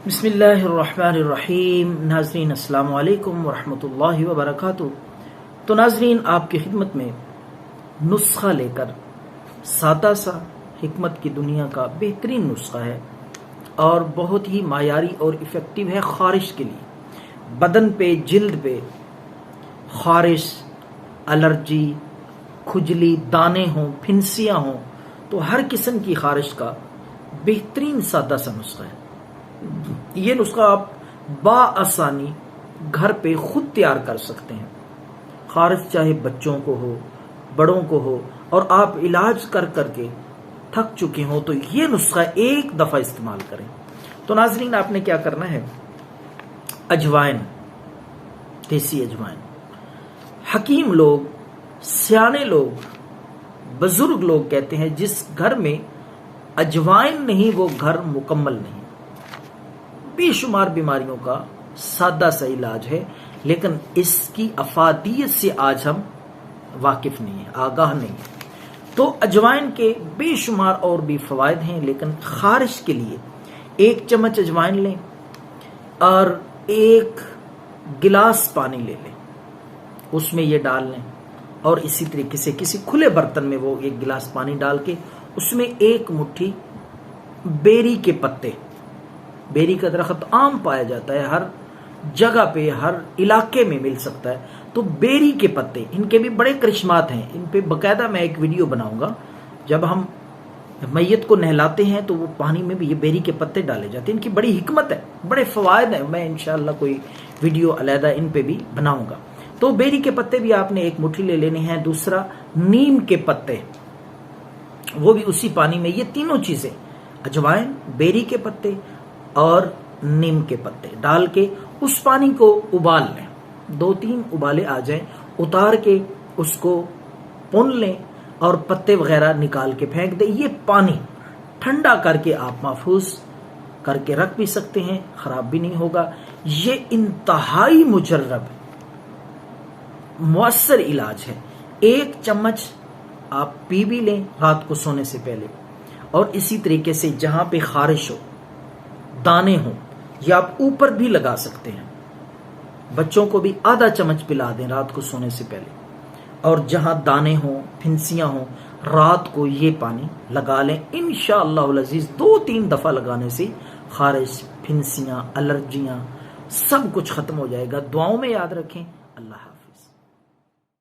بسم اللہ الرحمن الرحیم۔ ناظرین السلام علیکم ورحمۃ اللہ وبرکاتہ۔ تو ناظرین، آپ کی خدمت میں نسخہ لے کر سادہ سا حکمت کی دنیا کا بہترین نسخہ ہے اور بہت ہی معیاری اور افیکٹو ہے خارش کے لیے۔ بدن پہ، جلد پہ خارش، الرجی، کھجلی، دانے ہوں، پھنسیاں ہوں، تو ہر قسم کی خارش کا بہترین سادہ سا نسخہ ہے۔ یہ نسخہ آپ بآسانی گھر پہ خود تیار کر سکتے ہیں۔ خارش چاہے بچوں کو ہو، بڑوں کو ہو، اور آپ علاج کر کر کے تھک چکے ہوں تو یہ نسخہ ایک دفعہ استعمال کریں۔ تو ناظرین، آپ نے کیا کرنا ہے؟ اجوائن، دیسی اجوائن، حکیم لوگ، سیانے لوگ، بزرگ لوگ کہتے ہیں جس گھر میں اجوائن نہیں وہ گھر مکمل نہیں۔ بے شمار بیماریوں کا سادہ سا علاج ہے، لیکن اس کی افادیت سے آج ہم واقف نہیں ہیں، آگاہ نہیں ہیں۔ تو اجوائن کے بے شمار اور بھی فوائد ہیں، لیکن خارش کے لیے 1 چمچ اجوائن لیں اور 1 گلاس پانی لے لیں، اس میں یہ ڈال لیں، اور اسی طریقے سے کسی کھلے برتن میں وہ 1 گلاس پانی ڈال کے اس میں 1 مٹھی بیری کے پتے، بیری کا درخت عام پایا جاتا ہے، ہر جگہ پہ، ہر علاقے میں مل سکتا ہے، تو بیری کے پتے، ان کے بھی بڑے کرشمات ہیں، ان پہ باقاعدہ میں ایک ویڈیو بناؤں گا۔ جب ہم میت کو نہلاتے ہیں تو وہ پانی میں بھی یہ بیری کے پتے ڈالے جاتے ہیں، ان کی بڑی حکمت ہے، بڑے فوائد ہیں، میں انشاءاللہ کوئی ویڈیو علیحدہ ان پہ بھی بناؤں گا۔ تو بیری کے پتے بھی آپ نے 1 مٹھی لے لینے ہیں۔ دوسرا، نیم کے پتے، وہ بھی اسی پانی میں، یہ تینوں چیزیں، اجوائن، بیری کے پتے اور نیم کے پتے ڈال کے اس پانی کو ابال لیں، 2-3 ابالے آ جائیں، اتار کے اس کو پون لیں اور پتے وغیرہ نکال کے پھینک دیں۔ یہ پانی ٹھنڈا کر کے آپ محفوظ کر کے رکھ بھی سکتے ہیں، خراب بھی نہیں ہوگا۔ یہ انتہائی مجرب مؤثر علاج ہے۔ 1 چمچ آپ پی بھی لیں رات کو سونے سے پہلے، اور اسی طریقے سے جہاں پہ خارش ہو، دانے ہوں، یہ آپ اوپر بھی لگا سکتے ہیں۔ بچوں کو بھی آدھا چمچ پلا دیں رات کو سونے سے پہلے، اور جہاں دانے ہوں، پھنسیاں ہوں، رات کو یہ پانی لگا لیں۔ انشاءاللہ العزیز 2-3 دفعہ لگانے سے خارش، پھنسیاں، الرجیاں سب کچھ ختم ہو جائے گا۔ دعاؤں میں یاد رکھیں۔ اللہ حافظ۔